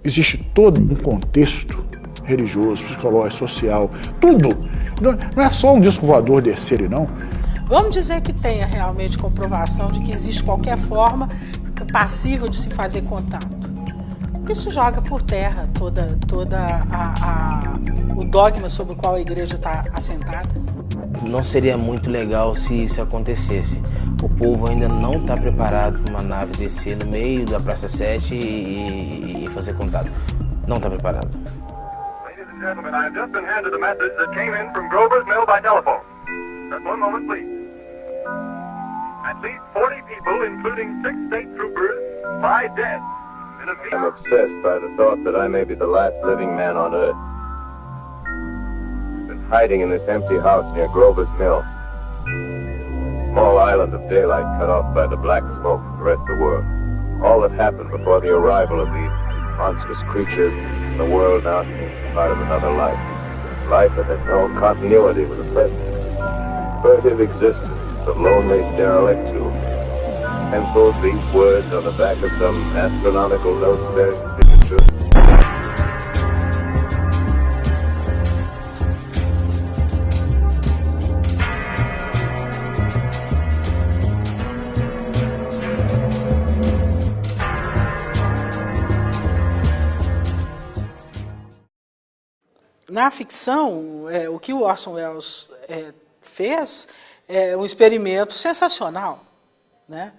Existe todo um contexto religioso, psicológico, social, tudo. Não é só um disco voador descer, não. Vamos dizer que tenha realmente comprovação de que existe qualquer forma passível de se fazer contato. Isso joga por terra o dogma sobre o qual a igreja está assentada. Não seria muito legal se isso acontecesse. O povo ainda não está preparado para uma nave descer no meio da Praça 7 e fazer contato. Não está preparado. Ladies and gentlemen, I have just been handed a message that came in from Grover's Mill by telephone. Just one moment, please. At least 40 people, including 6 state troopers, lie dead. I'm obsessed by the thought that I may be the last living man on Earth. I've been hiding in this empty house near Grover's Mill. Small island of daylight cut off by the black smoke from the rest of the world. All that happened before the arrival of these monstrous creatures in the world now seems part of another life. Life that has no continuity with the present. Furtive existence of lonely derelict who pencils these words on the back of some astronomical note bearing signature. Na ficção, o que o Orson Welles fez é um experimento sensacional, né?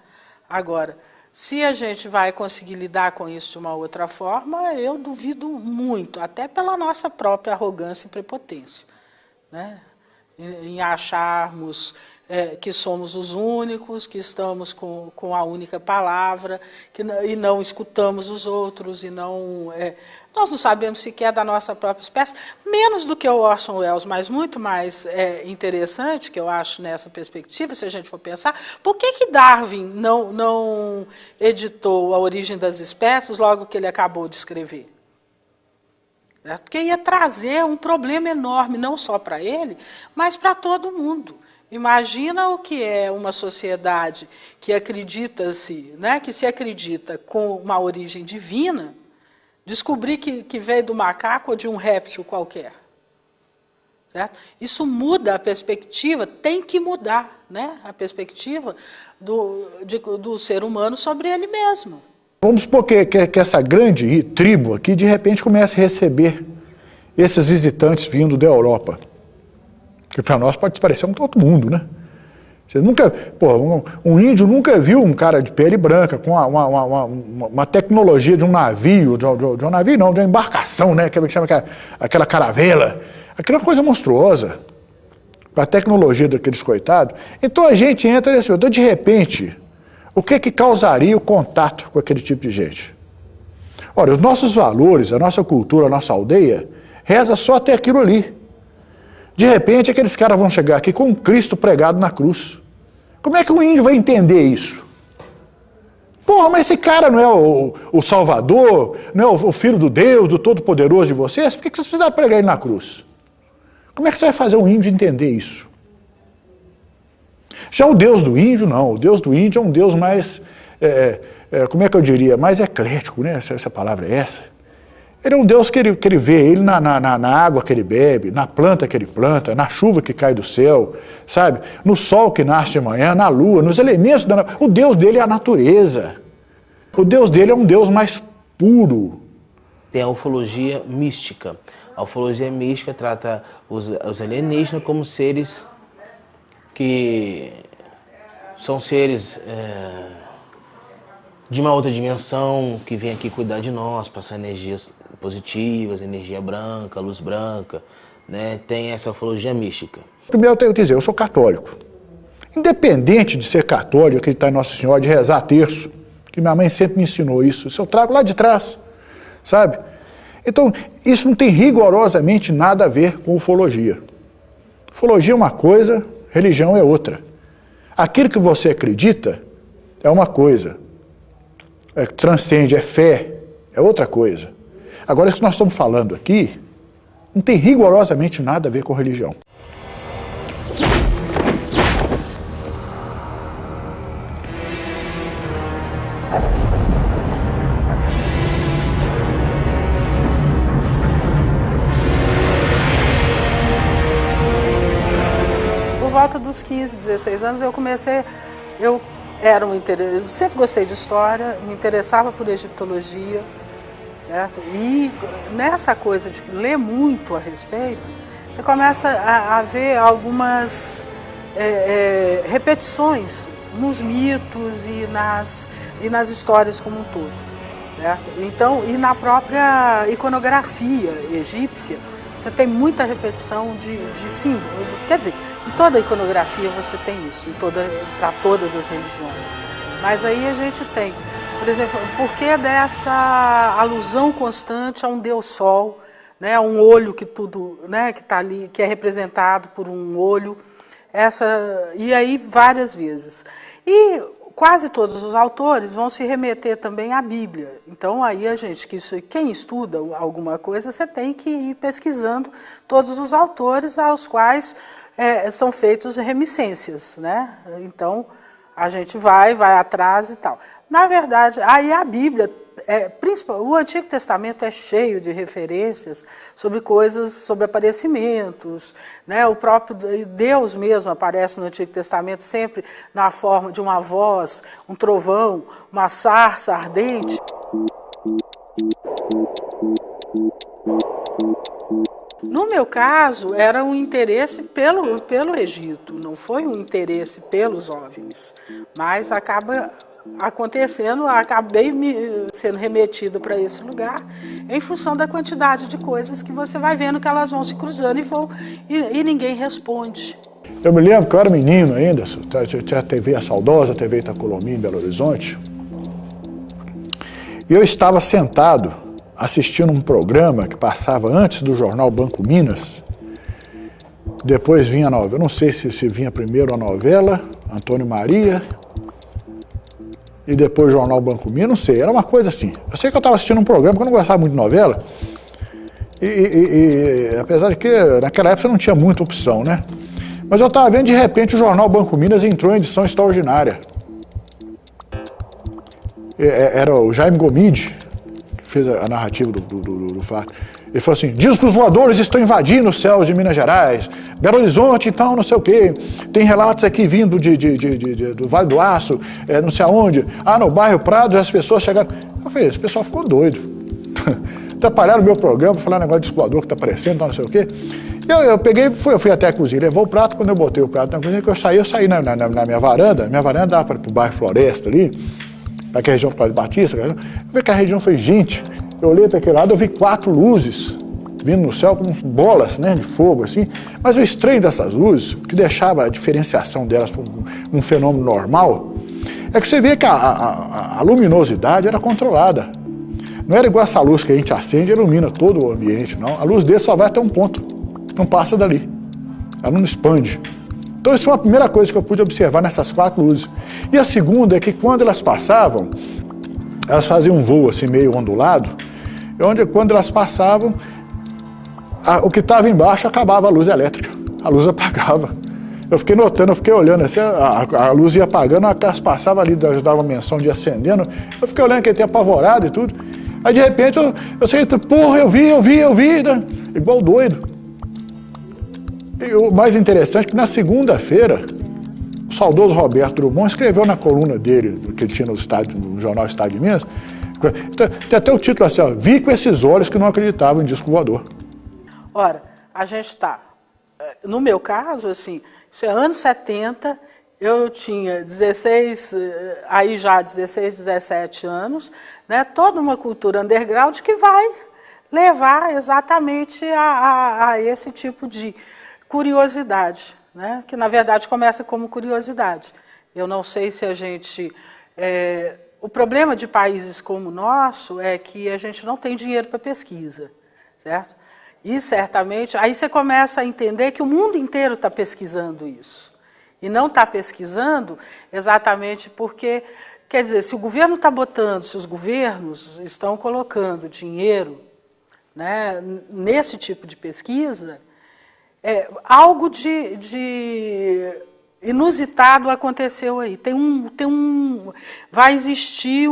Agora, se a gente vai conseguir lidar com isso de uma outra forma, eu duvido muito, até pela nossa própria arrogância e prepotência, né? Em acharmos que somos os únicos, que estamos com a única palavra, e não escutamos os outros, e nós não sabemos sequer da nossa própria espécie, menos do que o Orson Welles, mas muito mais interessante, que eu acho nessa perspectiva, se a gente for pensar, por que Darwin não editou A Origem das Espécies logo que ele acabou de escrever? Porque ia trazer um problema enorme, não só para ele, mas para todo mundo. Imagina o que é uma sociedade que que se acredita com uma origem divina, descobrir que veio do macaco ou de um réptil qualquer. Certo? Isso muda a perspectiva, tem que mudar, né? A perspectiva do ser humano sobre ele mesmo. Vamos supor que essa grande tribo aqui, de repente, comece a receber esses visitantes vindo da Europa. Que para nós pode parecer um todo mundo, né? Você nunca, um índio nunca viu um cara de pele branca com uma tecnologia de um navio, de um navio não, de uma embarcação, né? Que chama aquela caravela. Aquela coisa monstruosa para a tecnologia daqueles coitados. Então a gente entra nesse... Então, de repente, o que causaria o contato com aquele tipo de gente? Olha, os nossos valores, a nossa cultura, a nossa aldeia, reza só até aquilo ali. De repente, aqueles caras vão chegar aqui com um Cristo pregado na cruz. Como é que o índio vai entender isso? Porra, mas esse cara não é o Salvador, não é o Filho do Deus, do Todo-Poderoso de vocês? Por que vocês precisaram pregar ele na cruz? Como é que você vai fazer um índio entender isso? Já o Deus do índio, não. O Deus do índio é um Deus mais, como é que eu diria, mais eclético, né? Essa palavra é essa. Ele é um Deus que ele vê, ele na água que ele bebe, na planta que ele planta, na chuva que cai do céu, sabe? No sol que nasce de manhã, na lua, nos elementos da natureza. O Deus dele é a natureza. O Deus dele é um Deus mais puro. Tem a ufologia mística. A ufologia mística trata os alienígenas como seres que são seres de uma outra dimensão, que vêm aqui cuidar de nós, passar energias positivas, energia branca, luz branca, né? Tem essa ufologia mística. Primeiro eu tenho que dizer, eu sou católico. Independente de ser católico, acreditar em Nossa Senhora, de rezar terço, que minha mãe sempre me ensinou isso, eu trago lá de trás, sabe? Então, isso não tem rigorosamente nada a ver com ufologia. Ufologia é uma coisa, religião é outra. Aquilo que você acredita é uma coisa, transcende, é fé, é outra coisa. Agora, isso que nós estamos falando aqui, não tem rigorosamente nada a ver com religião. uns 15, 16 anos, eu sempre gostei de história, me interessava por egiptologia, certo? E nessa coisa de ler muito a respeito, você começa a ver algumas repetições nos mitos e nas histórias como um todo, certo? Então, e na própria iconografia egípcia, você tem muita repetição de símbolos. Quer dizer, em toda a iconografia você tem isso, para todas as religiões. Mas aí a gente tem, por exemplo, por que dessa alusão constante a um Deus Sol, né, a um olho que tudo, né, que está ali, que é representado por um olho, e aí várias vezes. E quase todos os autores vão se remeter também à Bíblia. Então, aí quem estuda alguma coisa, você tem que ir pesquisando todos os autores aos quais são feitos remissências, né? Então, a gente vai atrás e tal. Na verdade, aí a Bíblia, o Antigo Testamento é cheio de referências sobre coisas, sobre aparecimentos, né? O próprio Deus mesmo aparece no Antigo Testamento sempre na forma de uma voz, um trovão, uma sarça ardente. No meu caso, era um interesse pelo Egito, não foi um interesse pelos OVNIs, mas acaba acontecendo, acabei sendo remetida para esse lugar em função da quantidade de coisas que você vai vendo que elas vão se cruzando e ninguém responde. Eu me lembro que eu era menino ainda, tinha a saudosa TV Itacolomi em Belo Horizonte, e eu estava sentado assistindo um programa que passava antes do jornal Banco Minas, depois vinha a novela, eu não sei se vinha primeiro a novela, Antônio Maria, e depois o jornal Banco Minas, não sei, era uma coisa assim. Eu sei que eu estava assistindo um programa, porque eu não gostava muito de novela, e apesar de que naquela época não tinha muita opção, né? Mas eu estava vendo, de repente, o jornal Banco Minas entrou em edição extraordinária. Era o Jaime Gomide, que fez a narrativa do fato. Ele falou assim: discos voadores estão invadindo os céus de Minas Gerais, Belo Horizonte, então, não sei o quê. Tem relatos aqui vindo do Vale do Aço, não sei aonde. No bairro Prado, as pessoas chegaram. Eu falei, esse pessoal ficou doido. Atrapalharam o meu programa, falaram negócio de disco voador que está aparecendo, não sei o quê. Eu peguei, fui até a cozinha, levou o prato, quando eu botei o prato na cozinha, que eu saí na minha varanda dava para o bairro Floresta ali, para aquela região de Batista, eu vi que a região foi gente. Eu olhei até aquele lado, eu vi 4 luzes vindo no céu com bolas, né, de fogo, assim. Mas o estranho dessas luzes, que deixava a diferenciação delas para um fenômeno normal, é que você vê que a luminosidade era controlada. Não era igual essa luz que a gente acende e ilumina todo o ambiente, não. A luz dele só vai até um ponto, não passa dali. Ela não expande. Então isso foi a primeira coisa que eu pude observar nessas 4 luzes. E a segunda é que quando elas passavam, elas faziam um voo assim meio ondulado, onde quando elas passavam, o que estava embaixo acabava a luz elétrica, a luz apagava. Eu fiquei notando, eu fiquei olhando assim, a luz ia apagando, elas passavam ali, dava uma menção de acendendo, eu fiquei olhando que ele tinha apavorado e tudo. Aí de repente eu sei, porra, eu vi, né? Igual doido. E o mais interessante é que na segunda-feira, o saudoso Roberto Drummond escreveu na coluna dele, que ele tinha no jornal Estado de Minas, tem até o título assim, ó, vi com esses olhos que não acreditavam em disco voador. Ora, a gente está, no meu caso, assim, isso é anos 70, eu tinha 16, 17 anos, né, toda uma cultura underground que vai levar exatamente a esse tipo de curiosidade, né, que na verdade começa como curiosidade. Eu não sei se a gente... o problema de países como o nosso é que a gente não tem dinheiro para pesquisa, certo? E certamente, aí você começa a entender que o mundo inteiro está pesquisando isso. E não está pesquisando exatamente porque, quer dizer, se o governo está botando, se os governos estão colocando dinheiro, né, nesse tipo de pesquisa, algo de inusitado aconteceu aí. Vai existir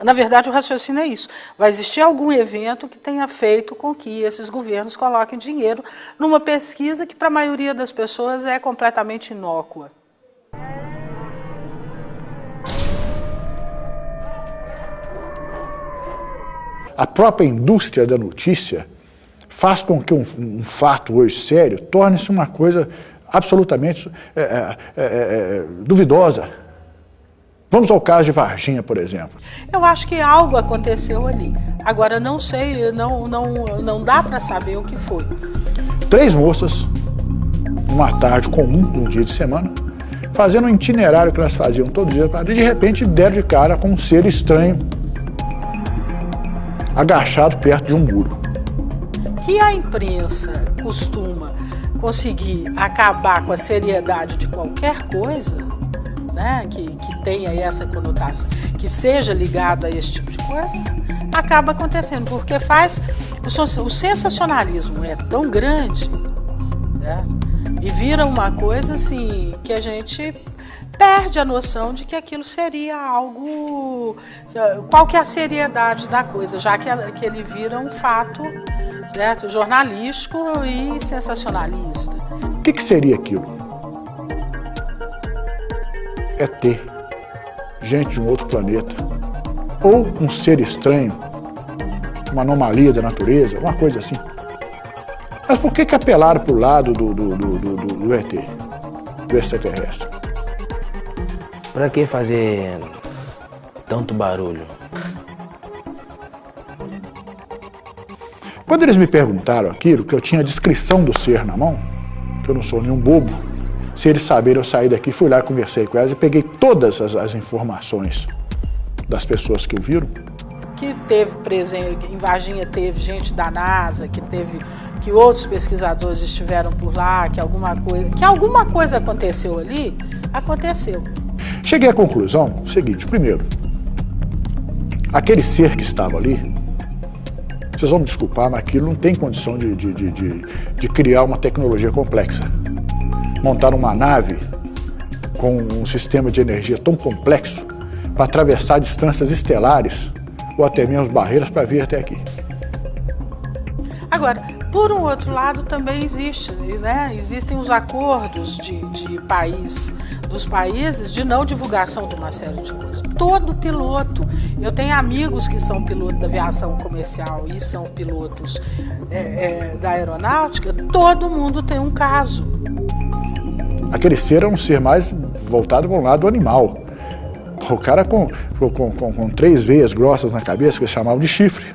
Na verdade, o raciocínio é isso. Vai existir algum evento que tenha feito com que esses governos coloquem dinheiro numa pesquisa que, para a maioria das pessoas, é completamente inócua. A própria indústria da notícia faz com que um fato hoje sério torne-se uma coisa absolutamente duvidosa. Vamos ao caso de Varginha, por exemplo. Eu acho que algo aconteceu ali. Agora, não sei, não dá para saber o que foi. 3 moças, numa tarde comum, num dia de semana, fazendo um itinerário que elas faziam todo dia, e de repente deram de cara com um ser estranho, agachado perto de um muro. Que a imprensa costuma conseguir acabar com a seriedade de qualquer coisa, né, que tenha essa conotação, que seja ligada a esse tipo de coisa, acaba acontecendo, porque o sensacionalismo é tão grande, né, e vira uma coisa assim, que a gente perde a noção de que aquilo seria algo, qual que é a seriedade da coisa, já que ele vira um fato, certo, jornalístico e sensacionalista. O que seria aquilo? ET, gente de um outro planeta, ou um ser estranho, uma anomalia da natureza, uma coisa assim. Mas por que apelaram para o lado do ET, do extraterrestre? Pra que fazer tanto barulho? Quando eles me perguntaram aquilo, que eu tinha a descrição do ser na mão, que eu não sou nenhum bobo, se eles saberem, eu saí daqui, fui lá e conversei com elas e peguei todas as informações das pessoas que o viram. Que teve presente, em Varginha teve gente da NASA, que outros pesquisadores estiveram por lá, que alguma coisa aconteceu ali, aconteceu. Cheguei à conclusão seguinte: primeiro, aquele ser que estava ali, vocês vão me desculpar, mas aquilo não tem condição de criar uma tecnologia complexa. Montar uma nave com um sistema de energia tão complexo para atravessar distâncias estelares ou até mesmo barreiras para vir até aqui. Agora, por um outro lado, também existem os acordos dos países de não divulgação de uma série de coisas. Todo piloto, eu tenho amigos que são pilotos da aviação comercial e são pilotos da aeronáutica, todo mundo tem um caso. Aquele ser é um ser mais voltado para o lado animal. O cara com 3 veias grossas na cabeça, que eles chamavam de chifre,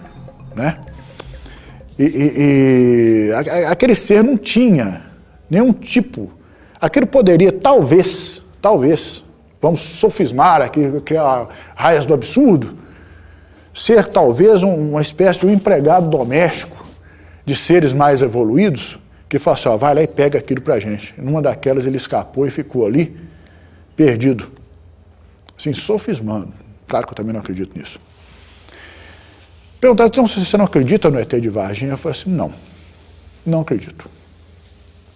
né? E aquele ser não tinha nenhum tipo. Aquilo poderia, talvez, vamos sofismar aqui, criar raias do absurdo, ser talvez uma espécie de um empregado doméstico de seres mais evoluídos, que fala assim, ó, vai lá e pega aquilo pra gente. Numa daquelas ele escapou e ficou ali, perdido. Assim, sofismando. Claro que eu também não acredito nisso. Perguntaram, então, se você não acredita no ET de Varginha? Eu falei assim, não acredito.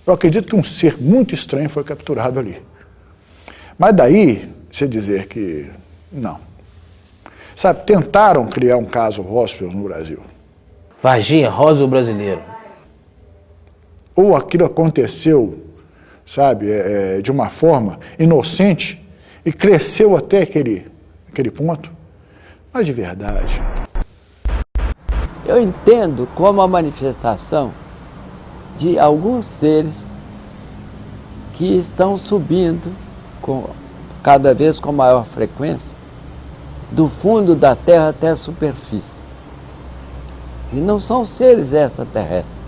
Eu acredito que um ser muito estranho foi capturado ali. Mas daí, você dizer que não. Sabe, tentaram criar um caso Roswell no Brasil. Varginha, Roswell brasileiro. Ou aquilo aconteceu, sabe, de uma forma inocente e cresceu até aquele ponto. Mas de verdade. Eu entendo como a manifestação de alguns seres que estão subindo cada vez com maior frequência do fundo da Terra até a superfície. E não são seres extraterrestres.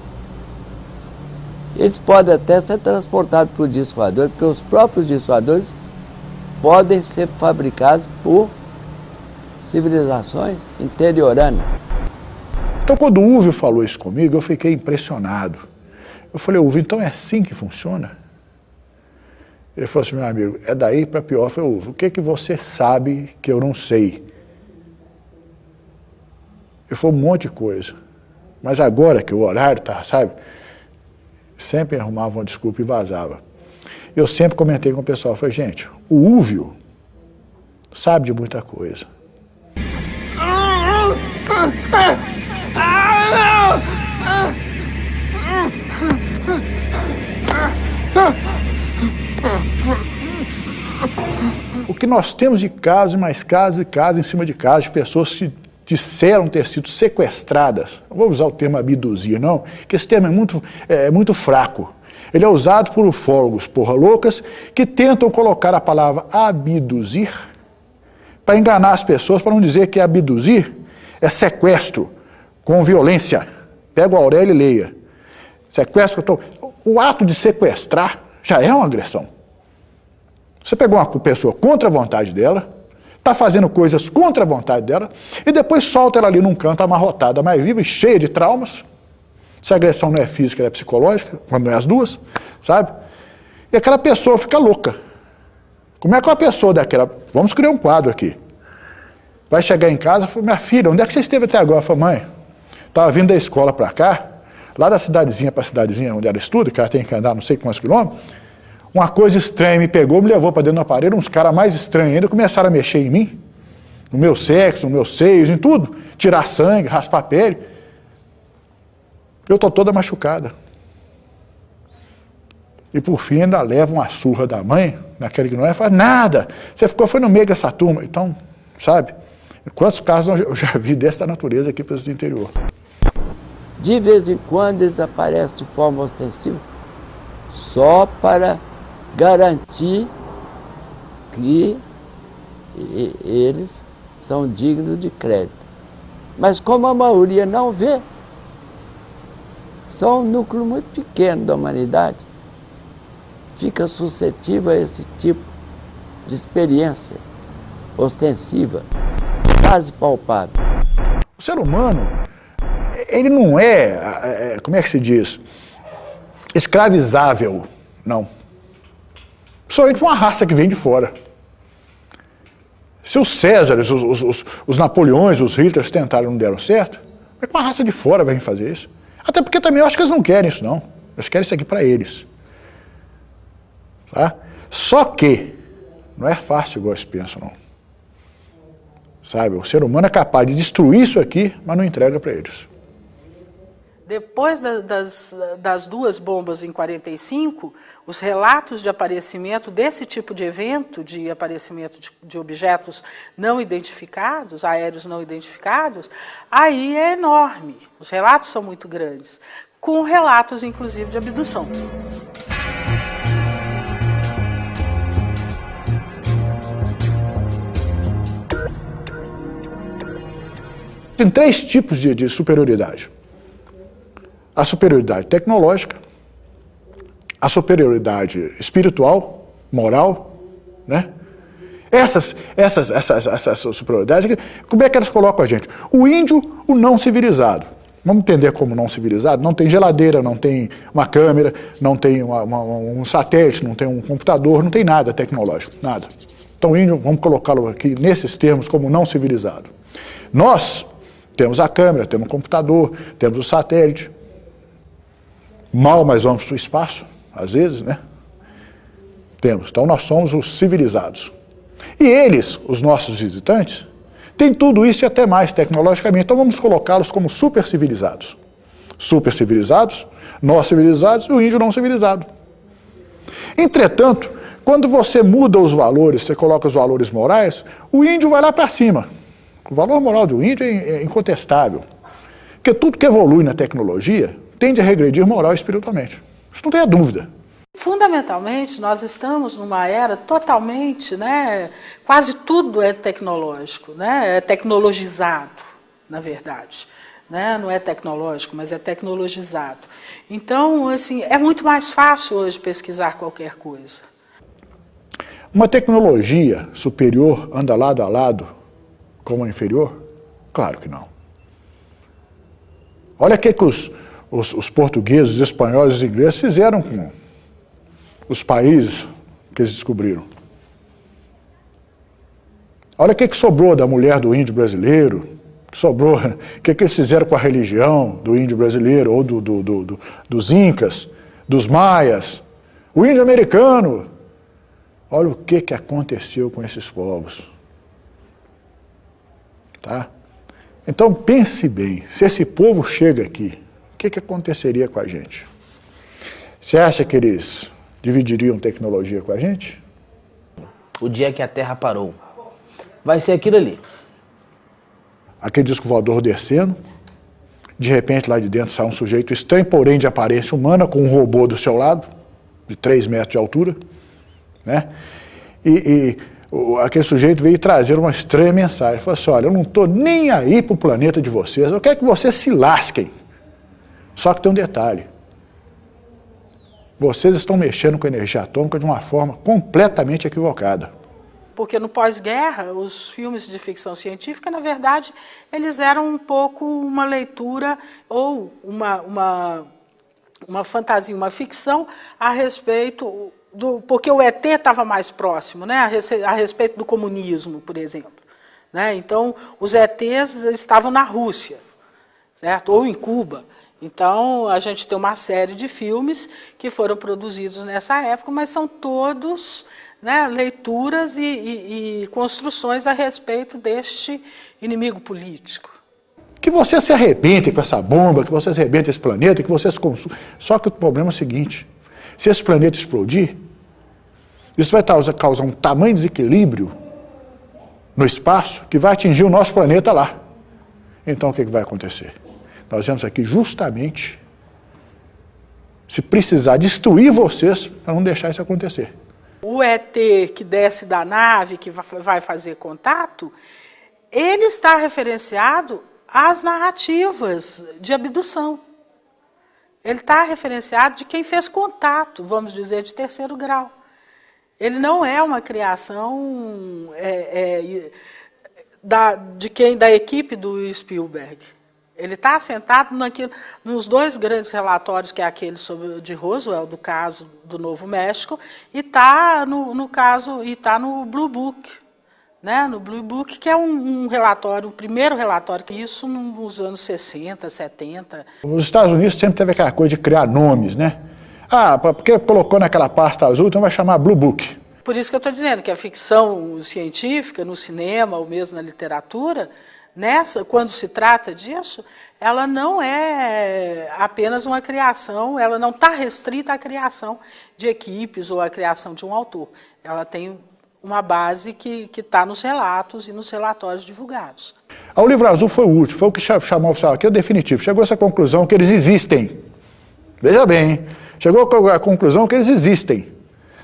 Eles podem até ser transportados por disco voador, porque os próprios discos voadores podem ser fabricados por civilizações interioranas. Então, quando o Uwe falou isso comigo, eu fiquei impressionado. Eu falei, Uwe, então é assim que funciona? Ele falou assim, meu amigo, é daí para pior. Eu falei, Uwe, o que você sabe que eu não sei? Ele falou um monte de coisa. Mas agora que o horário tá, sabe? Sempre arrumava uma desculpa e vazava. Eu sempre comentei com o pessoal, falei, gente, o Uwe sabe de muita coisa. O que nós temos de casos e mais casos e casos em cima de casos de pessoas que disseram ter sido sequestradas. Não vou usar o termo abduzir, não, porque esse termo é muito fraco. Ele é usado por ufólogos porra loucas que tentam colocar a palavra abduzir para enganar as pessoas, para não dizer que abduzir é sequestro com violência. Pega o Aurélio e leia. Sequestro, o ato de sequestrar já é uma agressão. Você pegou uma pessoa contra a vontade dela, está fazendo coisas contra a vontade dela, e depois solta ela ali num canto amarrotada, mais viva e cheia de traumas. Se a agressão não é física, ela é psicológica, quando não é as duas, sabe? E aquela pessoa fica louca. Como é que uma pessoa daquela... Vamos criar um quadro aqui. Vai chegar em casa e fala, minha filha, onde é que você esteve até agora? Eu falo, mãe, estava vindo da escola para cá, lá da cidadezinha para a cidadezinha onde ela estuda, que ela tem que andar não sei quantos quilômetros, uma coisa estranha me pegou, me levou para dentro do aparelho, uns caras mais estranhos ainda começaram a mexer em mim, no meu sexo, nos meus seios, em tudo, tirar sangue, raspar a pele. Eu estou toda machucada. E por fim ainda leva uma surra da mãe, naquele que não é, fala, nada, você foi no meio dessa turma. Então, sabe, quantos casos eu já vi dessa natureza aqui para esse interior. De vez em quando eles aparecem de forma ostensiva, só para garantir que eles são dignos de crédito. Mas como a maioria não vê, são um núcleo muito pequeno da humanidade, fica suscetível a esse tipo de experiência ostensiva, quase palpável. O ser humano, ele não é, como é que se diz, escravizável, não. Somente uma raça que vem de fora. Se os Césares, os Napoleões, os Hitlers tentaram e não deram certo, é que uma raça de fora vai fazer isso. Até porque também eu acho que eles não querem isso, não. Eles querem isso aqui para eles. Tá? Só que não é fácil igual eles pensam, não. Sabe, o ser humano é capaz de destruir isso aqui, mas não entrega para eles. Depois das duas bombas em 45, os relatos de aparecimento desse tipo de evento, de aparecimento de objetos não identificados, aéreos não identificados, aí é enorme. Os relatos são muito grandes, com relatos, inclusive, de abdução. Tem três tipos de superioridade. A superioridade tecnológica, a superioridade espiritual, moral, né? Essas superioridades, como é que elas colocam a gente? O índio, o não civilizado. Vamos entender como não civilizado? Não tem geladeira, não tem uma câmera, não tem um satélite, não tem um computador, não tem nada tecnológico, nada. Então o índio, vamos colocá-lo aqui nesses termos como não civilizado. Nós temos a câmera, temos o computador, temos o satélite. Mal, mas vamos para o espaço, às vezes, né? Temos. Então nós somos os civilizados. E eles, os nossos visitantes, têm tudo isso e até mais tecnologicamente. Então vamos colocá-los como super civilizados. Super civilizados, nós civilizados e o índio não civilizado. Entretanto, quando você muda os valores, você coloca os valores morais, o índio vai lá para cima. O valor moral do índio é incontestável. Porque tudo que evolui na tecnologia tende a regredir moral e espiritualmente. Isso não tem a dúvida. Fundamentalmente, nós estamos numa era totalmente, né, quase tudo é tecnológico, né, é tecnologizado, na verdade. Né, não é tecnológico, mas é tecnologizado. Então, assim, é muito mais fácil hoje pesquisar qualquer coisa. Uma tecnologia superior anda lado a lado com a inferior? Claro que não. Olha o que os portugueses, os espanhóis e os ingleses fizeram com os países que eles descobriram. Olha o que sobrou da mulher do índio brasileiro, sobrou, o que eles fizeram com a religião do índio brasileiro, ou dos incas, dos maias, o índio americano. Olha o que aconteceu com esses povos. Tá? Então pense bem, se esse povo chega aqui, o que aconteceria com a gente? Você acha que eles dividiriam tecnologia com a gente? O dia que a Terra parou, vai ser aquilo ali. Aquele disco voador descendo, de repente lá de dentro sai um sujeito estranho, porém de aparência humana, com um robô do seu lado, de 3 metros de altura, né? Aquele sujeito veio trazer uma estranha mensagem. Ele falou assim, olha, eu não estou nem aí para o planeta de vocês, eu quero que vocês se lasquem. Só que tem um detalhe. Vocês estão mexendo com energia atômica de uma forma completamente equivocada. Porque no pós-guerra, os filmes de ficção científica, na verdade, eles eram um pouco uma leitura ou uma fantasia, uma ficção a respeito porque o ET estava mais próximo, né, a respeito do comunismo, por exemplo. Né? Então, os ETs estavam na Rússia, certo? Ou em Cuba. Então, a gente tem uma série de filmes que foram produzidos nessa época, mas são todos, né, leituras e construções a respeito deste inimigo político. Que você se arrebente com essa bomba, que você se arrebente esse planeta, que você se consuma. Só que o problema é o seguinte, se esse planeta explodir, isso vai causar um tamanho desequilíbrio no espaço que vai atingir o nosso planeta lá. Então, o que vai acontecer? Nós vamos aqui justamente, se precisar, destruir vocês para não deixar isso acontecer. O ET que desce da nave, que vai fazer contato, ele está referenciado às narrativas de abdução. Ele está referenciado de quem fez contato, vamos dizer, de 3º grau. Ele não é uma criação da equipe do Spielberg. Ele está assentado nos 2 grandes relatórios, que é aquele de Roswell, do caso do Novo México, e está no Blue Book, né? No Blue Book, que é um relatório, o primeiro relatório, que isso nos anos 60, 70. Os Estados Unidos sempre teve aquela coisa de criar nomes, né? Ah, porque colocou naquela pasta azul, então vai chamar Blue Book. Por isso que eu estou dizendo que a ficção científica, no cinema ou mesmo na literatura, quando se trata disso, ela não é apenas uma criação, ela não está restrita à criação de equipes ou à criação de um autor. Ela tem uma base que está nos relatos e nos relatórios divulgados. O livro azul foi o último, foi o que chamou o oficial aqui, é o definitivo. Chegou a essa conclusão que eles existem. Veja bem, hein? Chegou à conclusão que eles existem.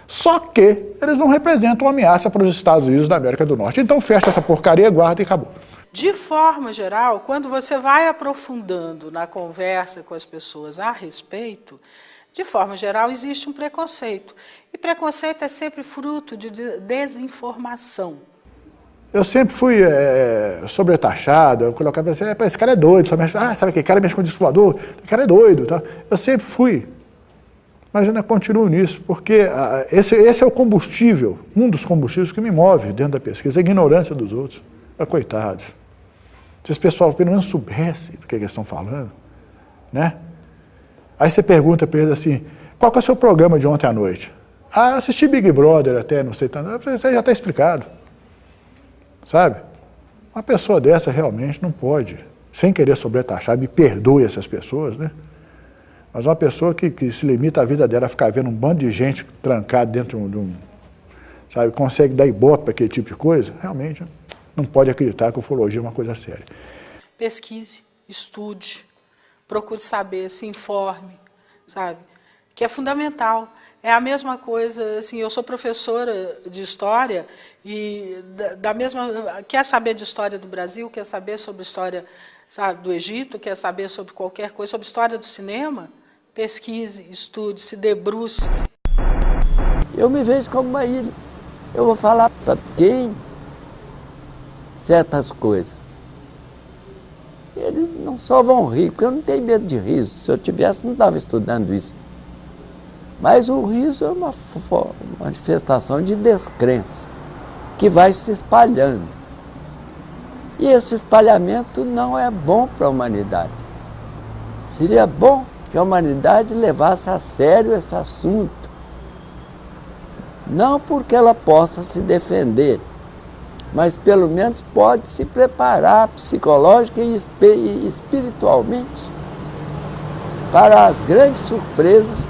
Só que eles não representam uma ameaça para os Estados Unidos da América do Norte. Então fecha essa porcaria, guarda e acabou. De forma geral, quando você vai aprofundando na conversa com as pessoas a respeito, de forma geral existe um preconceito. E preconceito é sempre fruto de desinformação. Eu sempre fui sobretaxado, eu colocava assim, esse cara é doido, sabe aquele cara mexe com disco voador? Esse cara é doido. Tá? Eu sempre fui. Mas ainda continuo nisso, porque esse é o combustível, um dos combustíveis que me move dentro da pesquisa, a ignorância dos outros. Coitados. Se esse pessoal pelo menos soubesse do que eles estão falando, né? Aí você pergunta para eles assim, qual que é o seu programa de ontem à noite? Ah, eu assisti Big Brother até, não sei tanto. Isso já está explicado. Sabe? Uma pessoa dessa realmente não pode, sem querer sobretaxar, me perdoe essas pessoas, né? Mas uma pessoa que se limita a vida dela a ficar vendo um bando de gente trancado dentro de um sabe, consegue dar ibope para aquele tipo de coisa, realmente não pode acreditar que a ufologia é uma coisa séria. Pesquise, estude, procure saber, se informe, sabe? Que é fundamental. É a mesma coisa, assim, eu sou professora de história e quer saber de história do Brasil, quer saber sobre história, sabe, do Egito, quer saber sobre qualquer coisa, sobre história do cinema, pesquise, estude, se debruce. Eu me vejo como uma ilha. Eu vou falar para quem certas coisas. Eles não só vão rir, porque eu não tenho medo de riso. Se eu tivesse, não estava estudando isso. Mas o riso é uma manifestação de descrença, que vai se espalhando. E esse espalhamento não é bom para a humanidade. Seria bom que a humanidade levasse a sério esse assunto. Não porque ela possa se defender, mas pelo menos pode se preparar psicológica e espiritualmente para as grandes surpresas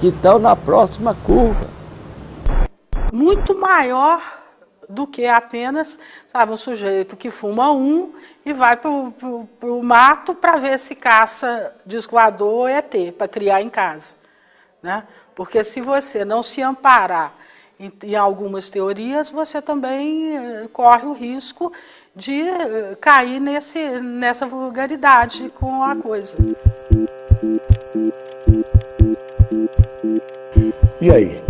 que estão na próxima curva. Muito maior do que apenas, sabe, um sujeito que fuma e vai para o mato para ver se caça disco voador ou ET, para criar em casa, né? Porque se você não se amparar em algumas teorias, você também corre o risco de cair nessa vulgaridade com a coisa. E aí?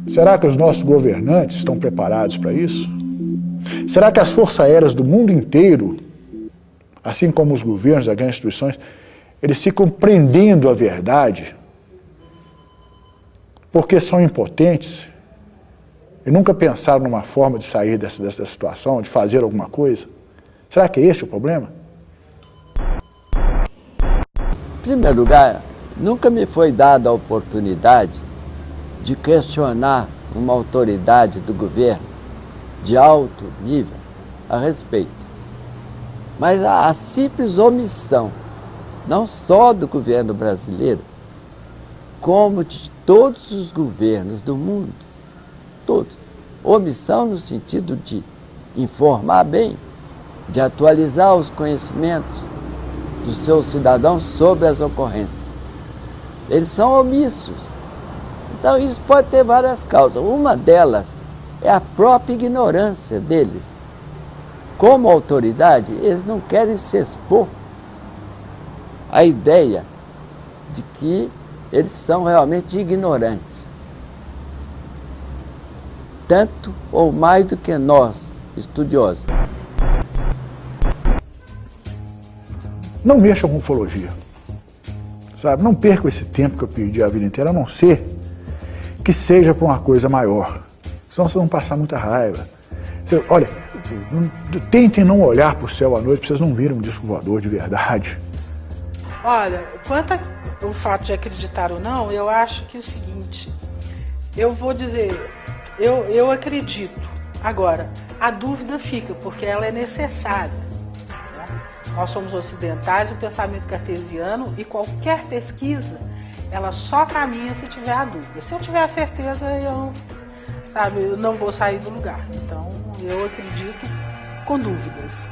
Será que os nossos governantes estão preparados para isso? Será que as forças aéreas do mundo inteiro, assim como os governos, as grandes instituições, eles ficam prendendo a verdade porque são impotentes e nunca pensaram numa forma de sair dessa situação, de fazer alguma coisa? Será que é esse o problema? Em primeiro lugar, nunca me foi dada a oportunidade de questionar uma autoridade do governo de alto nível a respeito. Mas a simples omissão, não só do governo brasileiro, como de todos os governos do mundo, todos, omissão no sentido de informar bem, de atualizar os conhecimentos dos seus cidadãos sobre as ocorrências. Eles são omissos. Então isso pode ter várias causas. Uma delas é a própria ignorância deles. Como autoridade, eles não querem se expor à ideia de que eles são realmente ignorantes. Tanto ou mais do que nós, estudiosos. Não mexa com ufologia. Sabe? Não perca esse tempo que eu perdi a vida inteira, a não ser que seja para uma coisa maior. Senão vocês vão passar muita raiva. Olha, tentem não olhar para o céu à noite, para vocês não virem um disco voador de verdade. Olha, quanto ao fato de acreditar ou não, eu acho que é o seguinte, eu vou dizer, eu acredito. Agora, a dúvida fica, porque ela é necessária. Né? Nós somos ocidentais, o pensamento cartesiano, e qualquer pesquisa, ela só caminha se tiver a dúvida. Se eu tiver a certeza, eu não vou sair do lugar. Então, eu acredito com dúvidas.